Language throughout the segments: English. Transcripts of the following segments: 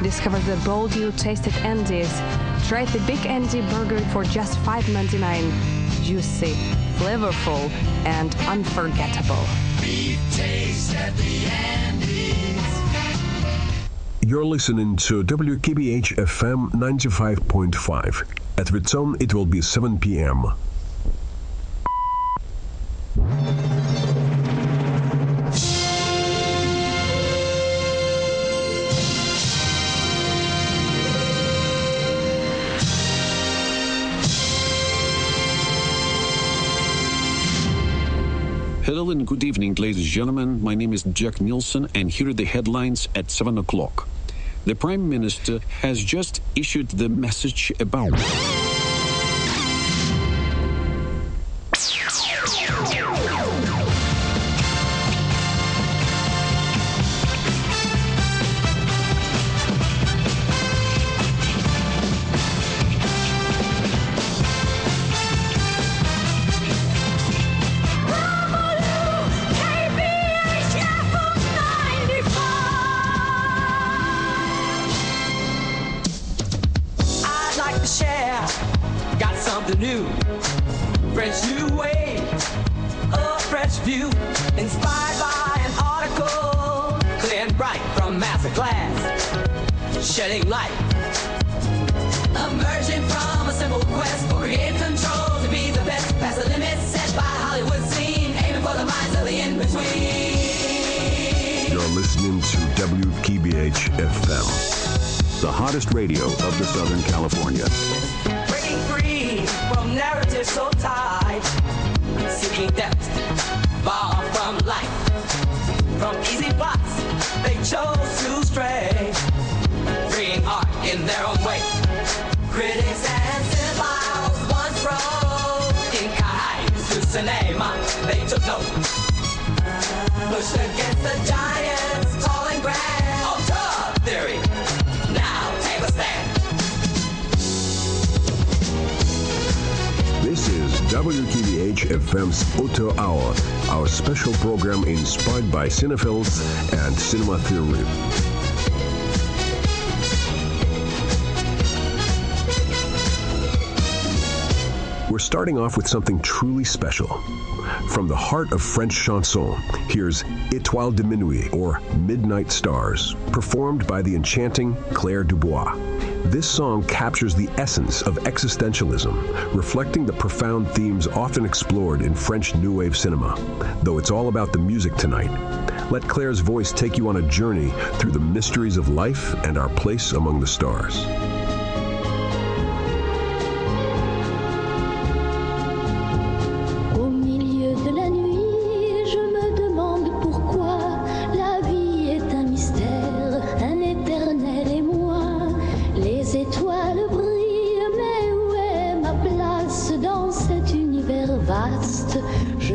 Discover the bold new tasted Andes. Try the Big Andy Burger for just $5.99. Juicy, flavorful, and unforgettable. Beef taste at the Andes. You're listening to WKBH FM 95.5. At return, it will be 7 p.m. Hello and good evening, ladies and gentlemen. My name is Jack Nielsen, and here are the headlines at 7 o'clock. The Prime Minister has just issued the message about... New French new wave, a fresh view, inspired by an article, clear and bright from master class, shedding light, emerging from a simple quest for creative control to be the best, past the limits set by Hollywood scene, aiming for the minds of the in-between. You're listening to WKBH FM, the hottest radio of the Southern California. Breaking free from narratives so tight, seeking depth, far from life. From easy plots, they chose to stray, freeing art in their own way. Critics and cinephiles once wrote in Kai's to cinema, they took note. Pushed against the giants, tall and grand, Auteur theory, now take a stand. This is WKBH FM's Auteur Hour, our special program inspired by cinephiles and cinema theory. We're starting off with something truly special. From the heart of French chanson, here's Étoiles de Minuit, or Midnight Stars, performed by the enchanting Claire Dubois. This song captures the essence of existentialism, reflecting the profound themes often explored in French New Wave cinema. Though it's all about the music tonight, let Claire's voice take you on a journey through the mysteries of life and our place among the stars.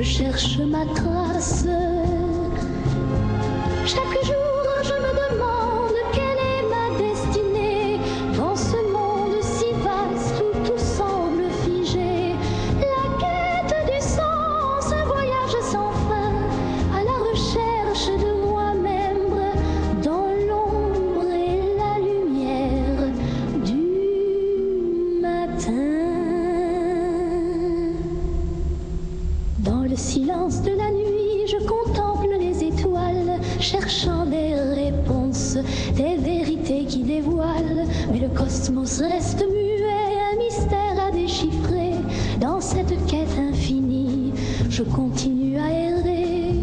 Cherche ma trace. Chaque jour je me demande quelle est ma destinée dans ce monde si vaste où tout semble figé. La quête du sens, un voyage sans fin à la recherche de moi-même dans l'ombre et la lumière du matin. Dans le silence de la nuit, je contemple les étoiles, cherchant des réponses, des vérités qui dévoilent. Mais le cosmos reste muet, un mystère à déchiffrer. Dans cette quête infinie, je continue à errer.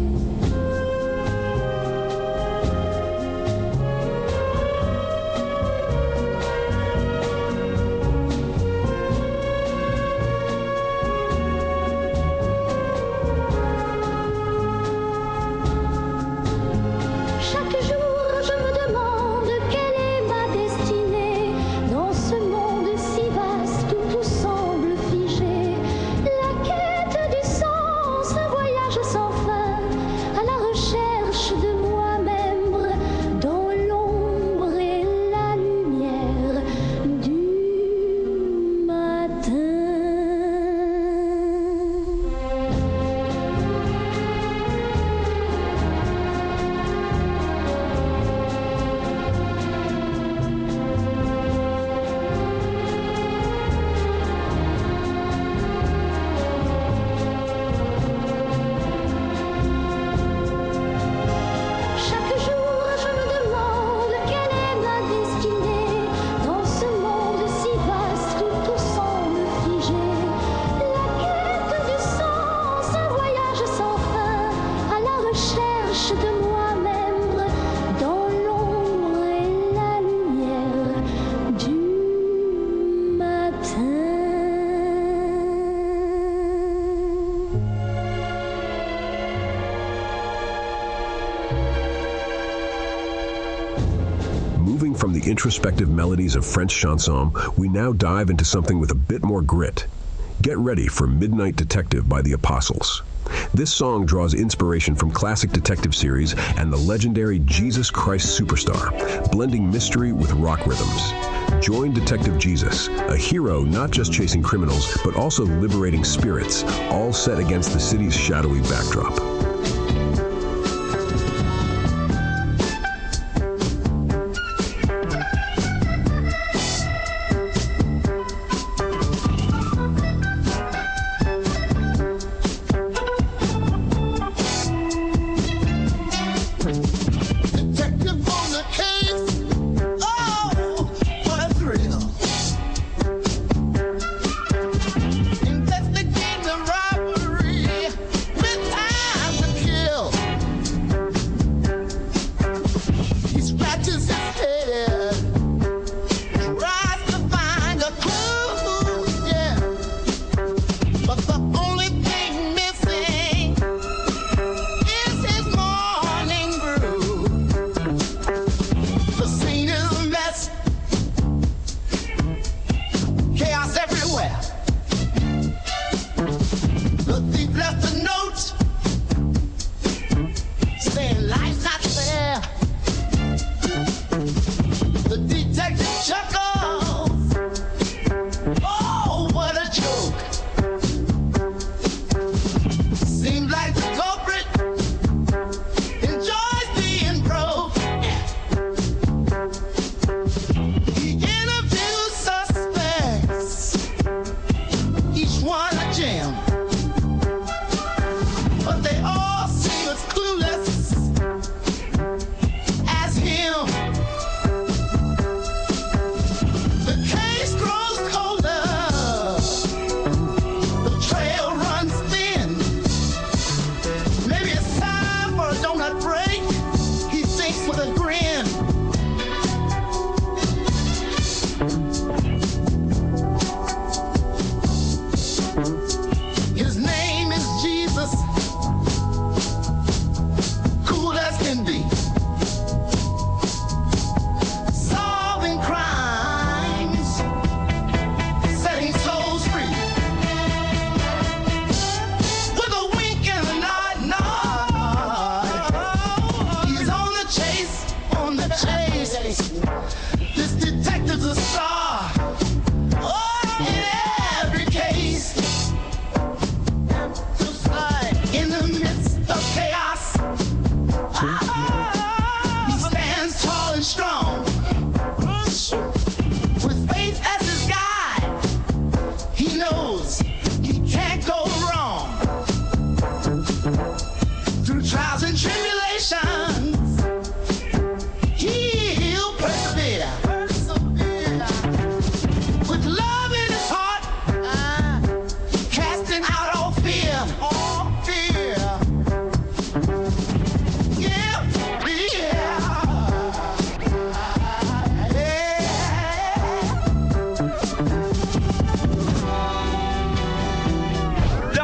Je sens Moving from the introspective melodies of French chanson, we now dive into something with a bit more grit. Get ready for Midnight Detective by the Apostles. This song draws inspiration from classic detective series and the legendary Jesus Christ Superstar, blending mystery with rock rhythms. Join Detective Jesus, a hero not just chasing criminals, but also liberating spirits, all set against the city's shadowy backdrop.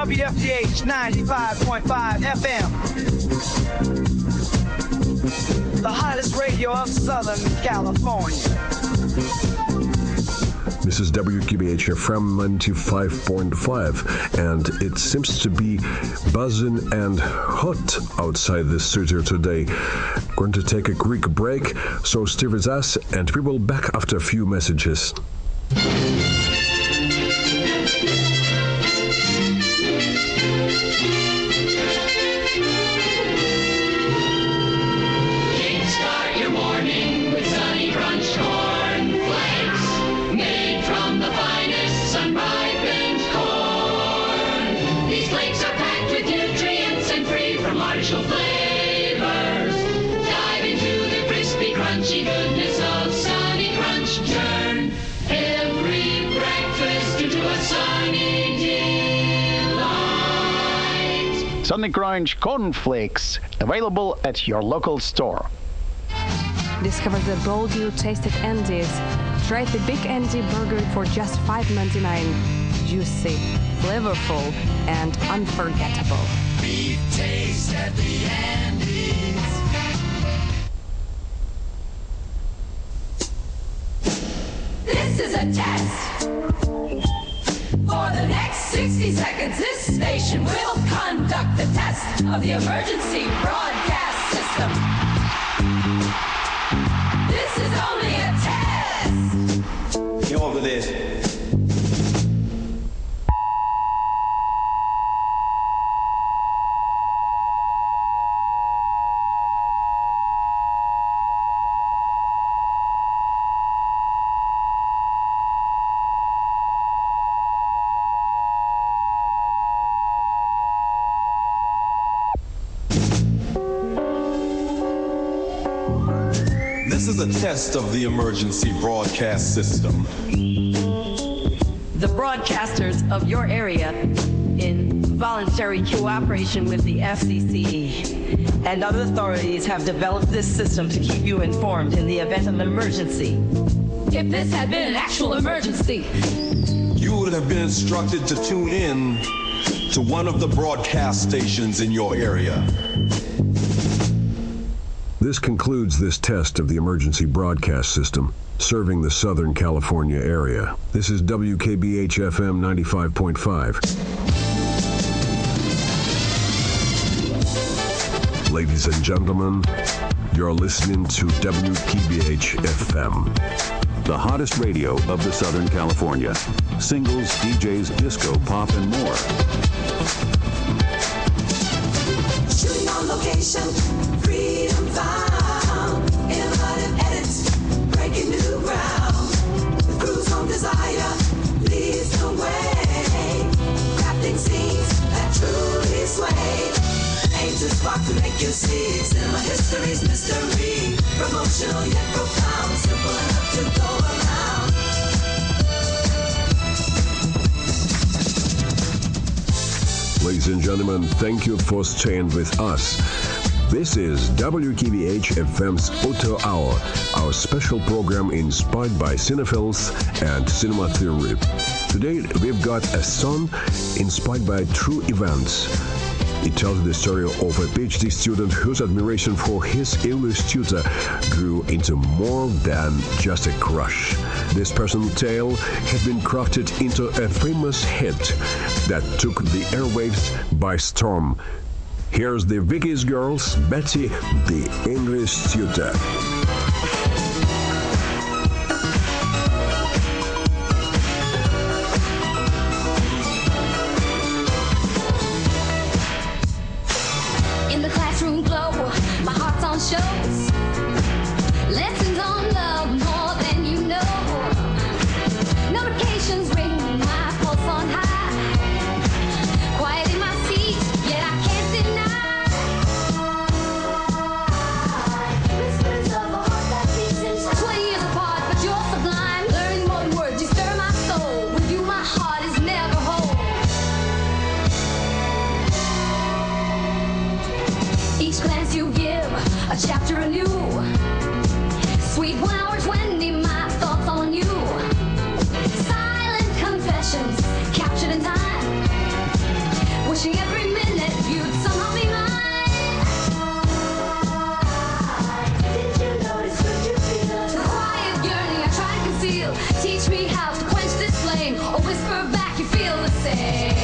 WKBH 95.5 FM. The hottest radio of Southern California. This is WKBH FM 95.5, and it seems to be buzzing and hot outside this studio today. Going to take a quick break, so stay with us, and we will be back after a few messages. Sunny Crunch cornflakes, available at your local store. Discover the bold new tasted Andes. Try the Big Andy burger for just $5.99. Juicy, flavorful, and unforgettable. Beef taste at the Andes. a test. For the next 60 seconds, this station will conduct the test of the emergency broadcast system. This is only a test. Get over there. This is a test of the emergency broadcast system. The broadcasters of your area, in voluntary cooperation with the FCC and other authorities, have developed this system to keep you informed in the event of an emergency. If this had been an actual emergency, You would have been instructed to tune in to one of the broadcast stations in your area. This concludes this test of the emergency broadcast system serving the Southern California area. This is WKBH FM 95.5. Ladies and gentlemen, you're listening to WKBH FM. The hottest radio of the Southern California. Singles, DJs, disco, pop, and more. shooting on location, freedom found, innovative edits, breaking new ground. The cruise home desire leads the way, crafting scenes that truly sway. Aims to spark to make you see cinema history's mystery, promotional yet profound, simple enough to go around. Ladies and gentlemen, thank you for staying with us. This is WKBH FM's Auteur Hour, our special program inspired by cinephiles and cinema theory. Today, we've got a song inspired by true events. It tells the story of a PhD student whose admiration for his English tutor grew into more than just a crush. This personal tale had been crafted into a famous hit that took the airwaves by storm. Here's the Weekies girls, Betty, the English tutor. Shows lessons on love more than you know. Notifications ring, my pulse on high. Quiet in my seat, yet I can't deny. Whispers of a heart that beats inside. 20 years apart, but you're sublime. Learning more than words, you stir my soul. With you, my heart is never whole. Each glance you give, a chapter anew. Sweet 1 hour 20, my thoughts on you. Silent confessions captured in time. Wishing every minute you'd somehow be mine. Did you notice, could you feel the quiet yearning I try to conceal? Teach me how to quench this flame, or whisper back you feel the same.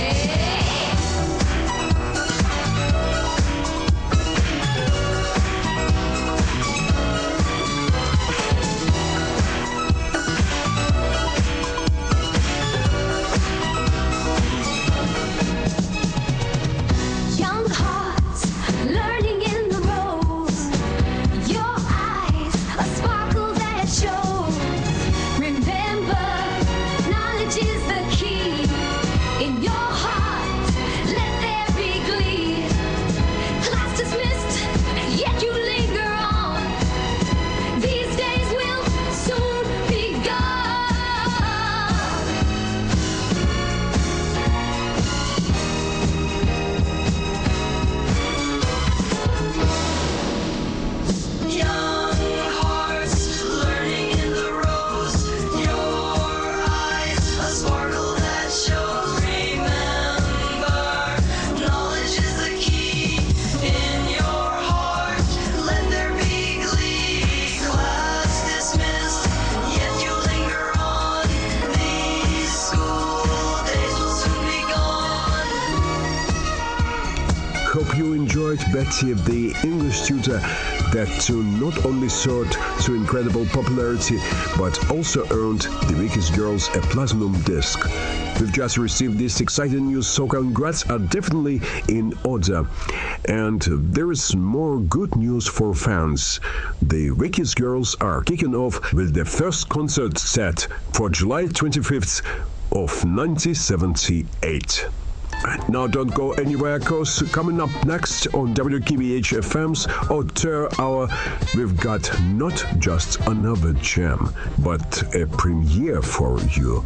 Lloyd Betty, the English tutor that tune not only soared to incredible popularity, but also earned the Weekies girls a platinum disc. We've just received this exciting news, so congrats are definitely in order. And there is more good news for fans. The Weekies girls are kicking off with their first concert set for July 25th of 1978. Now don't go anywhere, cause coming up next on WKBH FM's Auteur Hour, we've got not just another jam, but a premiere for you.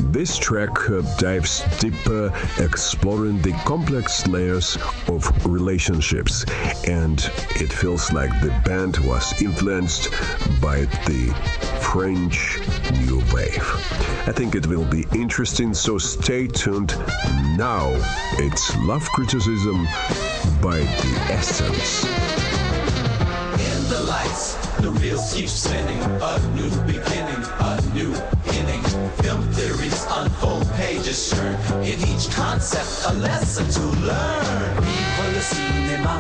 This track dives deeper, exploring the complex layers of relationships, and it feels like the band was influenced by the French New Wave. I think it will be interesting, so stay tuned. Now it's Love Criticism by The Essence. In the lights, the reels keep spinning. A new beginning, a new inning. Film theories unfold, pages turn. In each concept, a lesson to learn. Vivre le cinéma,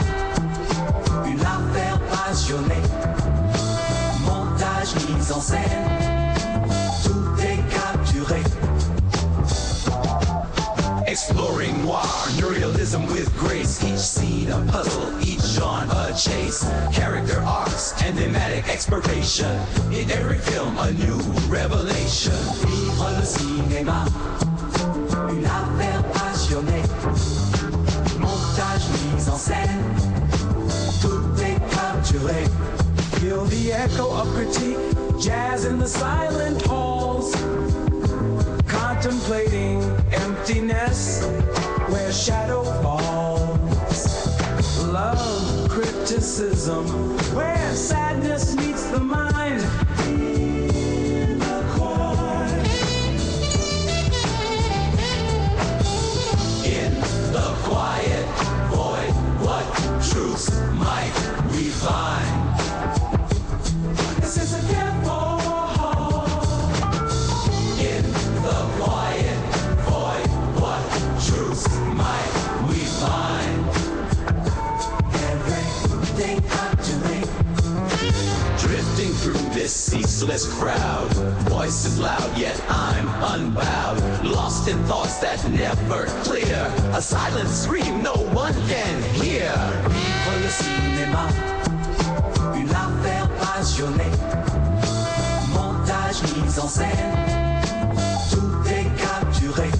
une affaire passionnée. Montage, mise en scène, tout est capturé. Exploring noir, neurrealism with grace. Each scene a puzzle, each genre a chase. Character arcs and thematic exploration. In every film a new revelation. Vivre le cinéma, une affaire passionnée. Montage, mise en scène, tout est capturé. Feel the echo of critique, jazz in the silent halls. Contemplating emptiness where shadow falls. Love, criticism, where sadness meets the mind. In the quiet. In the quiet void, what truths might we find? This is a gift for might we find everything up to me. Drifting through this ceaseless crowd, voices loud yet I'm unbowed. Lost in thoughts that never clear, a silent scream no one can hear. Vivre le cinéma, une affaire passionnée. Montage, mise en scène, tout est capturé.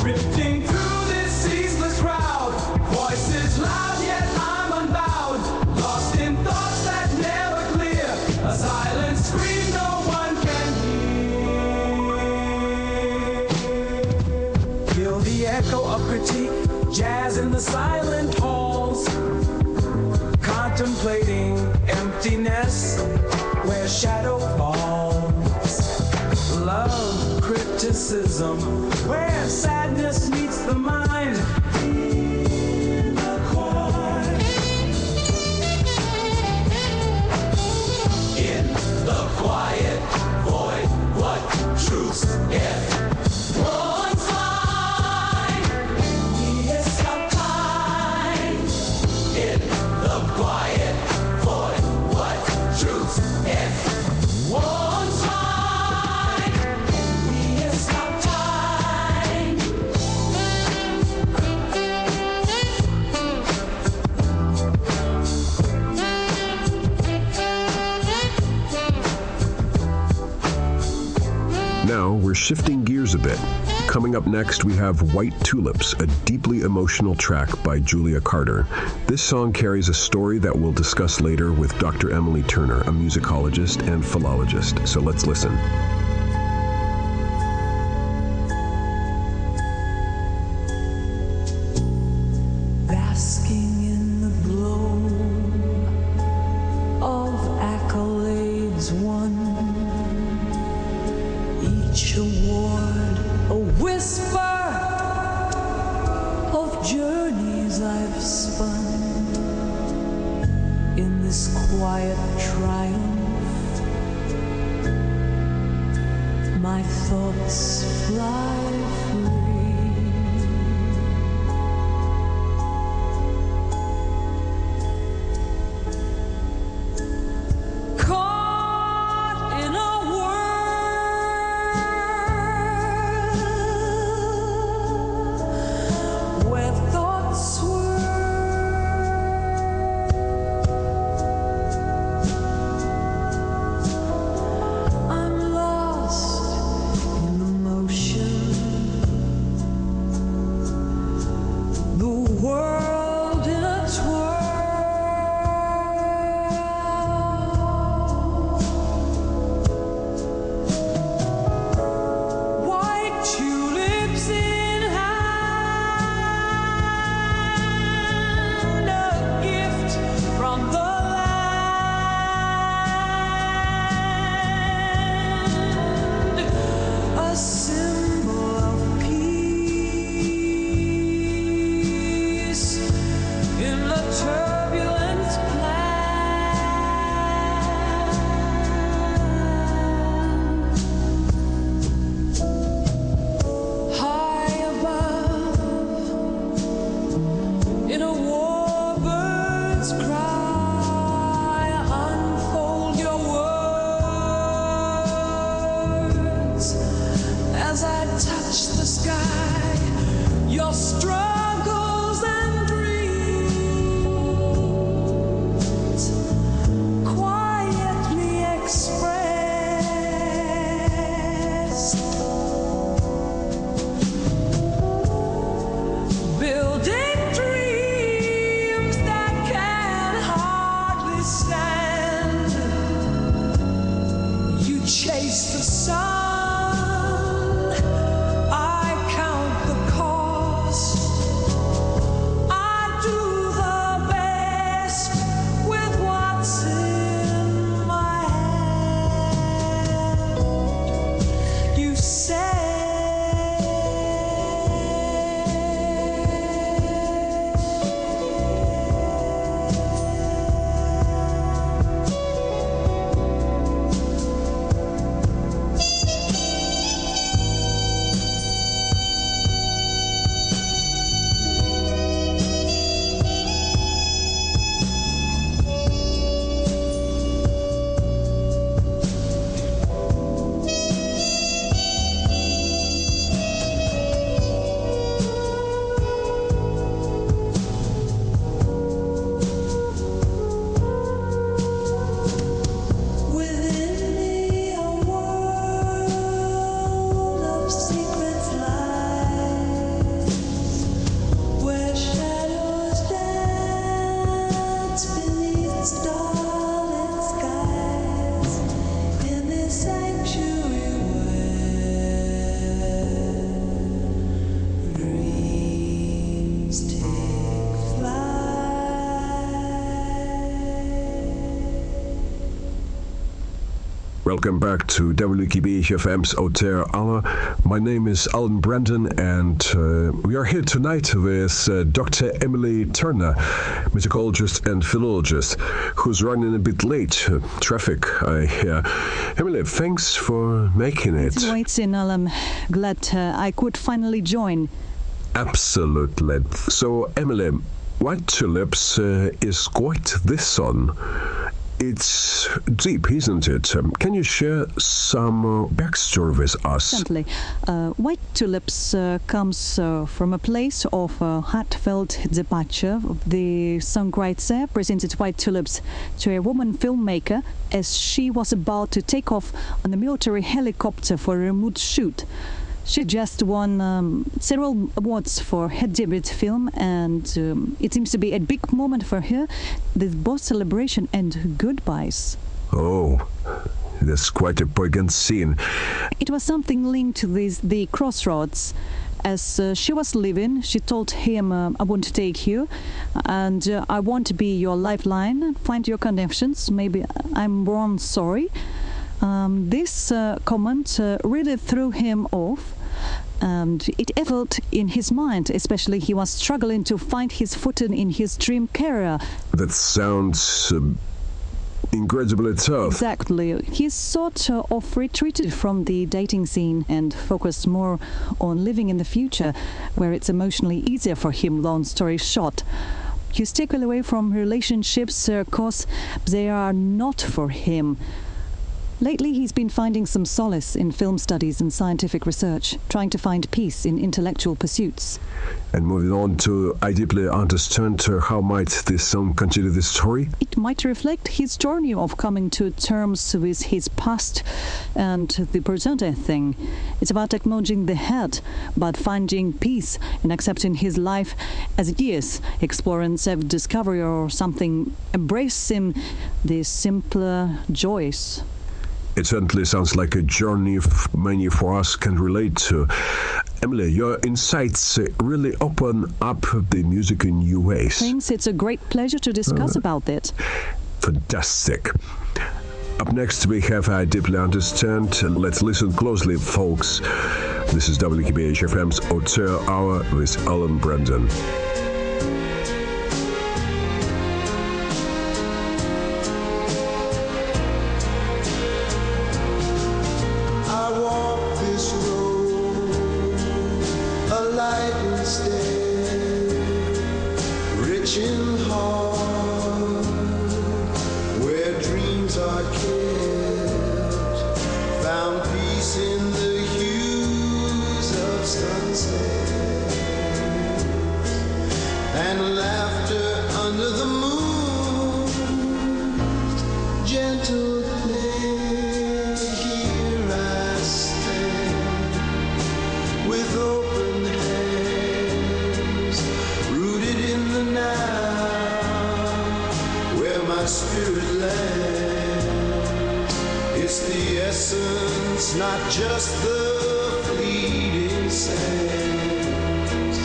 Drifting through this ceaseless crowd, voices loud yet I'm unbowed. Lost in thoughts that never clear, a silent scream no one can hear. Feel the echo of critique, jazz in the silent halls. Contemplating emptiness where shadow falls. Love, criticism, where sadness meets the mind. In the quiet. In the quiet void, what truths everyone's mind. Yes, I'm kind. In the quiet void, what truths everyone's mind. Now we're shifting gears a bit. Coming up next, we have White Tulips, a deeply emotional track by Julia Carter. This song carries a story that we'll discuss later with Dr. Emily Turner, a musicologist and philologist. So let's listen. Basking in the glow of accolades won, each award a whisper of journeys I've spun. In this quiet triumph, my thoughts fly free. chase the sun. I count the cost. I do the best with what's in my hand. You say Welcome back to WKBH FM's Auteur Hour. My name is Alan Brandon, and we are here tonight with Dr. Emily Turner, musicologist and philologist, who's running a bit late. Traffic, I hear. Emily, thanks for making it. It's waiting, Alan. Glad I could finally join. Absolutely. So, Emily, White Tulips is quite this song. It's deep, isn't it? Can you share some backstory with us? Certainly. White Tulips comes from a place of heartfelt departure. The songwriter presented White Tulips to a woman filmmaker as she was about to take off on a military helicopter for a remote shoot. She just won several awards for her debut film, and it seems to be a big moment for her, with both celebration and goodbyes. Oh, that's quite a poignant scene. It was something linked to the crossroads. As she was leaving, she told him, I want to take you, and I want to be your lifeline, find your connections, maybe I'm wrong, sorry. This comment really threw him off, and it echoed in his mind, especially he was struggling to find his footing in his dream career. That sounds incredibly tough. Exactly. He sort of retreated from the dating scene and focused more on living in the future, where it's emotionally easier for him, long story short. He stayed away from relationships because they are not for him. Lately, he's been finding some solace in film studies and scientific research, trying to find peace in intellectual pursuits. And moving on to I deeply understand, how might this song continue the story? It might reflect his journey of coming to terms with his past and the present thing. It's about acknowledging the head, but finding peace and accepting his life as it is, exploring self-discovery or something, embracing the simpler joys. It certainly sounds like a journey many of us can relate to. Emily, your insights really open up the music in new ways. Thanks. It's a great pleasure to discuss about it. Fantastic. Up next, we have I Deeply Understand. Let's listen closely, folks. This is WKBH FM's Auteur Hour with Alan Brandon. Spirit land, it's the essence it's not just the fleeting sands.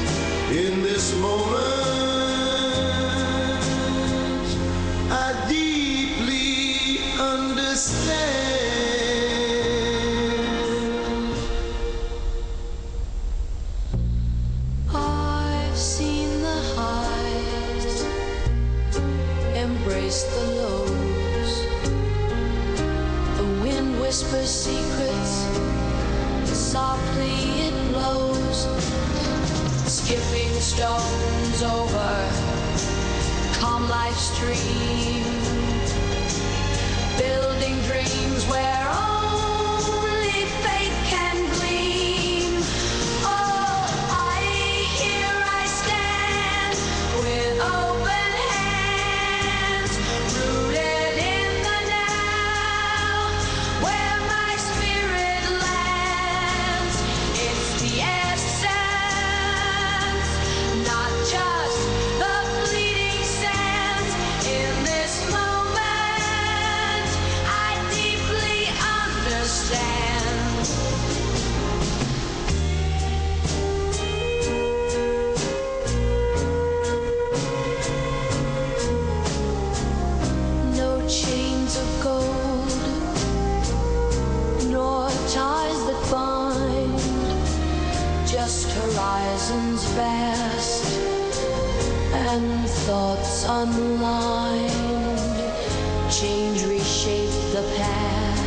In this moment, I deeply understand. I've seen the highs, embraced the lows. The wind whispers secrets, softly it blows. Skipping stones over calm life's stream, building dreams where only faith can gleam. Oh, here I stand with open hands, rooted in the now, where my spirit lands. It's the essence, not just the fleeting sands. In this moment, I deeply understand. No chains of gold, nor ties that bind, just horizons vast and thoughts unlined. Change reshaped the path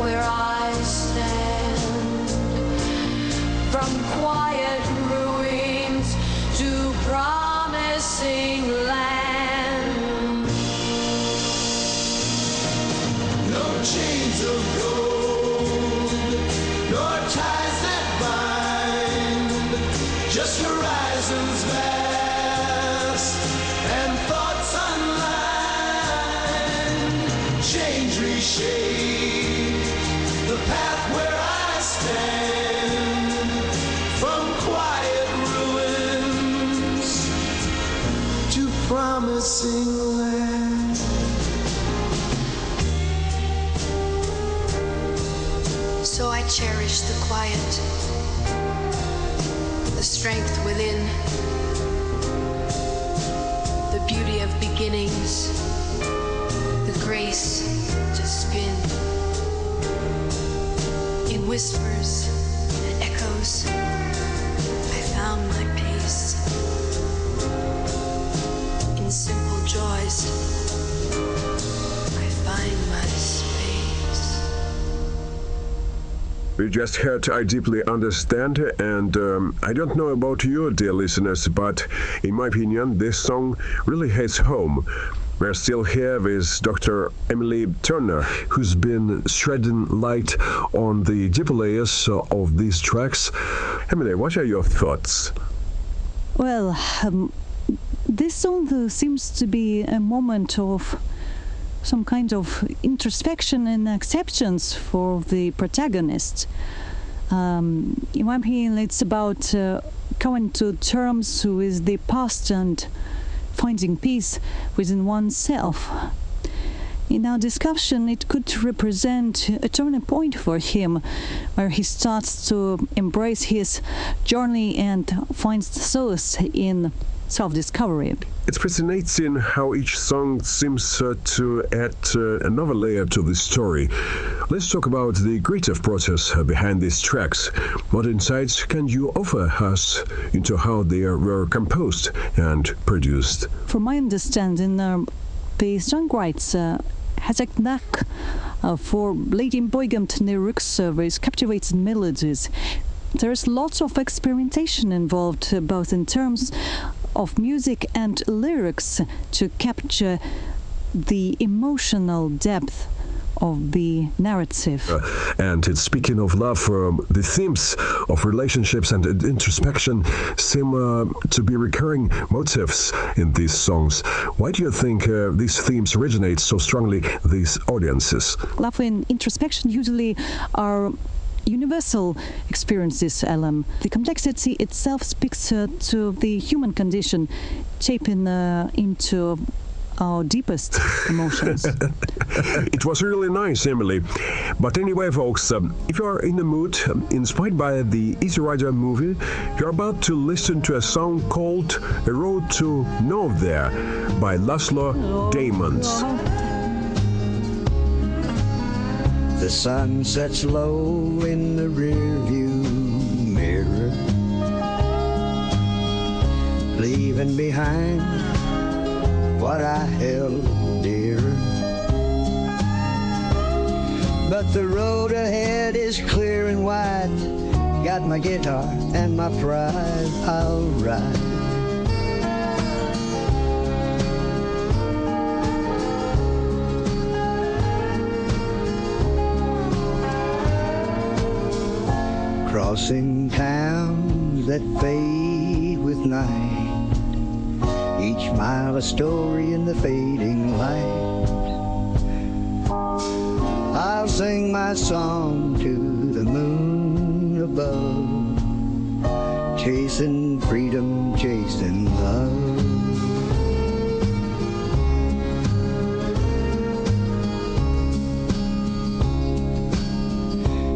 where I stand. From quiet ruins to promising land. No chains of gold, nor ties that bind, just horizons vast and thoughts unlined. Change reshape the path where I stand. From quiet ruins to promising land. So I cherish the quiet, the strength within, the beauty of beginnings, the grace to spin. In whispers and echoes, I found my peace. In simple joys, I find my space. We just heard I Deeply Understand, and I don't know about you, dear listeners, but in my opinion, this song really hits home. We're still here with Dr. Emily Turner, who's been shedding light on the deeper layers of these tracks. Emily, what are your thoughts? Well, this song seems to be a moment of some kind of introspection and acceptance for the protagonist. In my opinion, it's about coming to terms with the past and finding peace within oneself. In our discussion, it could represent a turning point for him, where he starts to embrace his journey and finds solace in self-discovery. It's fascinating how each song seems to add another layer to the story. Let's talk about the creative process behind these tracks. What insights can you offer us into how they were composed and produced? From my understanding, the songwriter has a knack for leading poignant lyrics with captivating melodies. There's lots of experimentation involved, both in terms of music and lyrics, to capture the emotional depth of the narrative. And it's speaking of love, the themes of relationships and introspection seem to be recurring motifs in these songs. Why do you think these themes resonate so strongly with these audiences? Love and introspection usually are universal experiences, Alan. The complexity itself speaks to the human condition, shaping into our deepest emotions. It was really nice, Emily. But anyway, folks, if you are in the mood, inspired by the Easy Rider movie, you're about to listen to a song called A Road to Nowhere by Laslo Daimonds. The sun sets low in the rearview mirror, leaving behind what I held dear. But the road ahead is clear and wide. Got my guitar and my pride, I'll ride. Crossing towns that fade with night, each mile a story in the fading light. I'll sing my song to the moon above, chasing freedom, chasing love.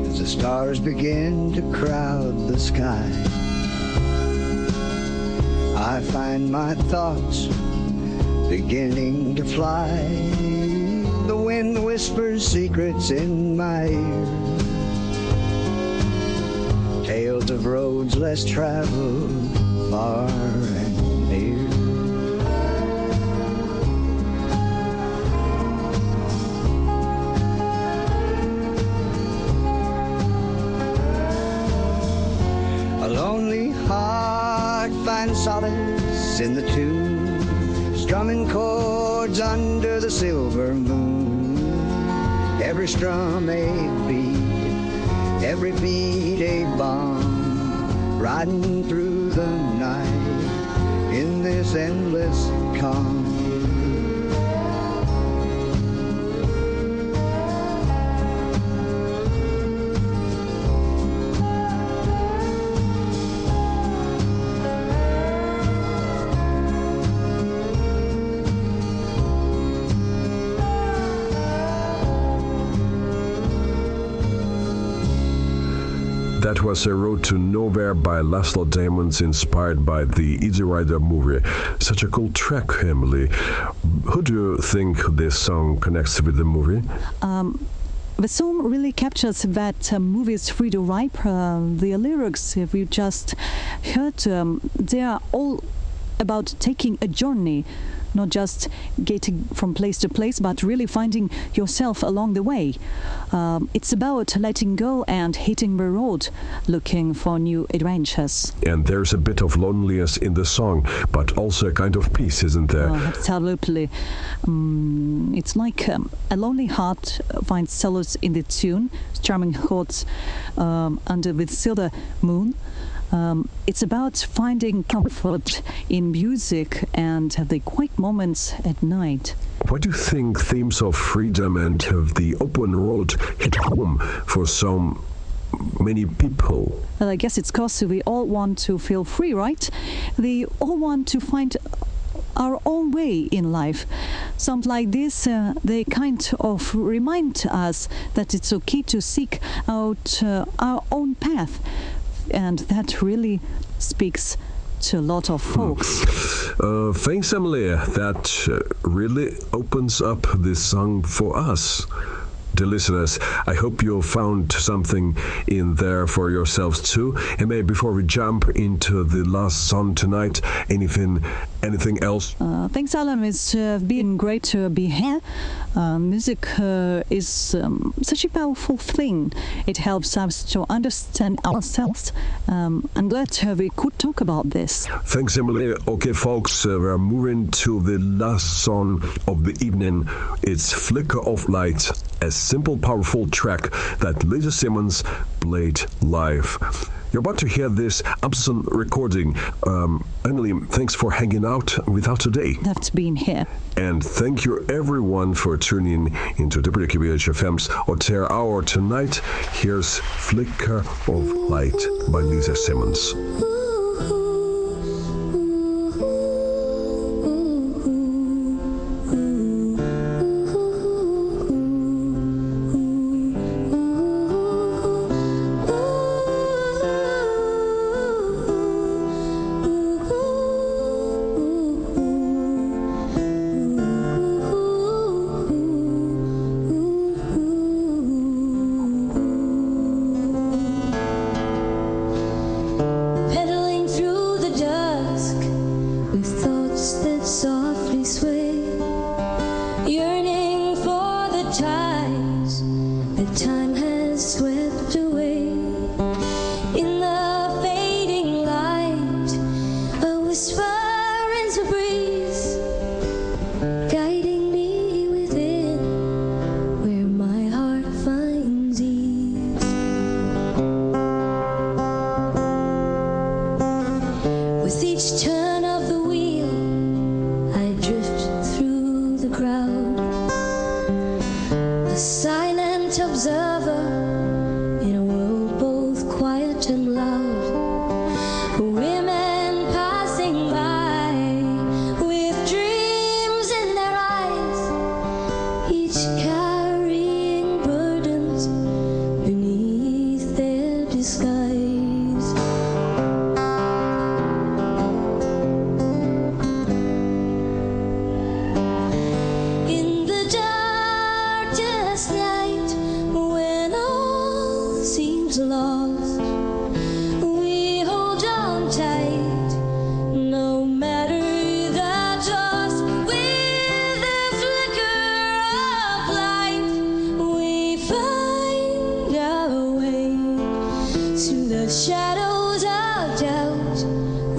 As the stars begin to crowd the sky, I find my thoughts beginning to fly. The wind whispers secrets in my ear, tales of roads less traveled, far and near. A lonely heart finds solace in the tune, strumming chords under the silver moon. Every strum a beat, every beat a bomb, riding through the night in this endless calm. That was A Road to Nowhere by Laslo Daimonds, inspired by the Easy Rider movie. Such a cool track, Emily. Who do you think this song connects with the movie? The song really captures that movie's free to ride. The lyrics, if you just heard, they are all about taking a journey, not just getting from place to place, but really finding yourself along the way. It's about letting go and hitting the road, looking for new adventures. And there's a bit of loneliness in the song, but also a kind of peace, isn't there? Oh, absolutely. It's like a lonely heart finds solace in the tune, charming chords under the silver moon. It's about finding comfort in music and the quiet moments at night. Why do you think themes of freedom and of the open road hit home for so many people? Well, I guess it's because we all want to feel free, right? We all want to find our own way in life. Something like this, they kind of remind us that it's okay to seek out our own path. And that really speaks to a lot of folks. Thanks, Emily. That really opens up this song for us, the listeners. I hope you found something in there for yourselves too. And maybe before we jump into the last song tonight, anything else? Thanks, Alan. It's been great to be here. Music is such a powerful thing. It helps us to understand ourselves. I'm glad we could talk about this. Thanks, Emily. Okay, folks, we're moving to the last song of the evening. It's Flicker of Light, a simple, powerful track that Laslo Daimonds played live. You're about to hear this Absent recording. Emily, thanks for hanging out with us today. That's been here. And thank you everyone for tuning into WKBH FM's Auteur Hour tonight. Here's Flicker of Light by Laslo Daimonds. skies. In the darkest night, when all seems lost, we hold on tight, no matter the toss. With a flicker of light, we find our way through the shadows of doubt.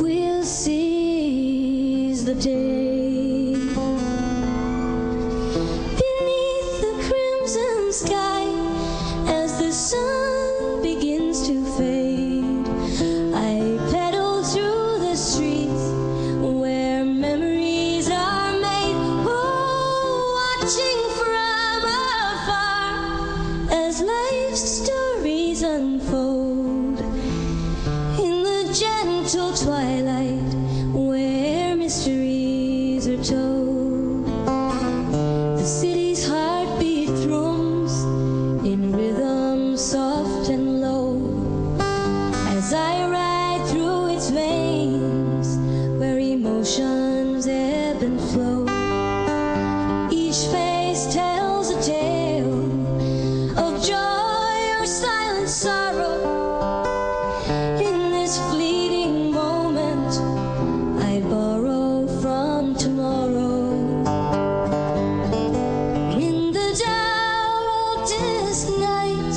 We'll seize the day. Beneath the crimson sky, as the sun begins to fade, I pedal through the streets where memories are made. Oh, watching from afar as life's stories unfold. In the gentle twilight where mysteries are told, the city's heartbeat thrums in rhythm soft and low, as I ride through its veins where emotions ebb and flow. Each face tells a tale of joy or silent sorrow. In this fleeting moment, I borrow from tomorrow. In the darkest night,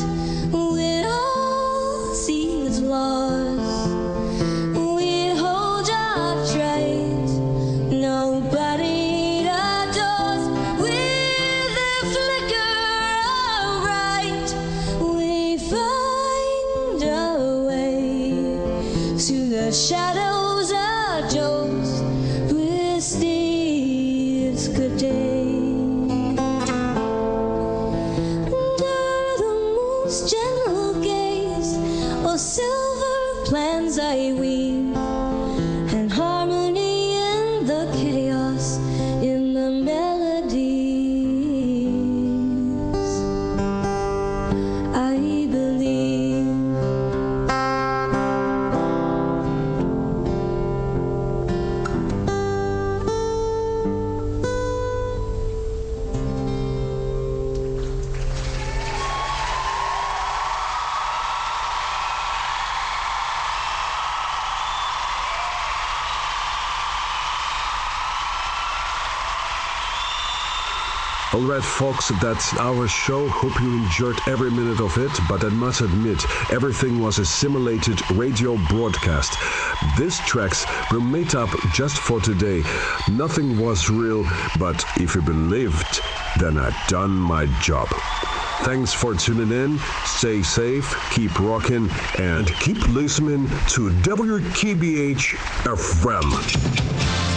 when all seems lost, we hold our tight, nobody adores. With a flicker of light, we find our way through the shadows of Joe's twisted good day. Under the moon's gentle gaze, oh, silver plans I weave, and harmony in the chaos, in the melodies. I believe. All right, folks, that's our show. Hope you enjoyed every minute of it, but I must admit, everything was a simulated radio broadcast. These tracks were made up just for today. Nothing was real, but if you believed, then I'd done my job. Thanks for tuning in. Stay safe, keep rocking, and keep listening to WKBH FM.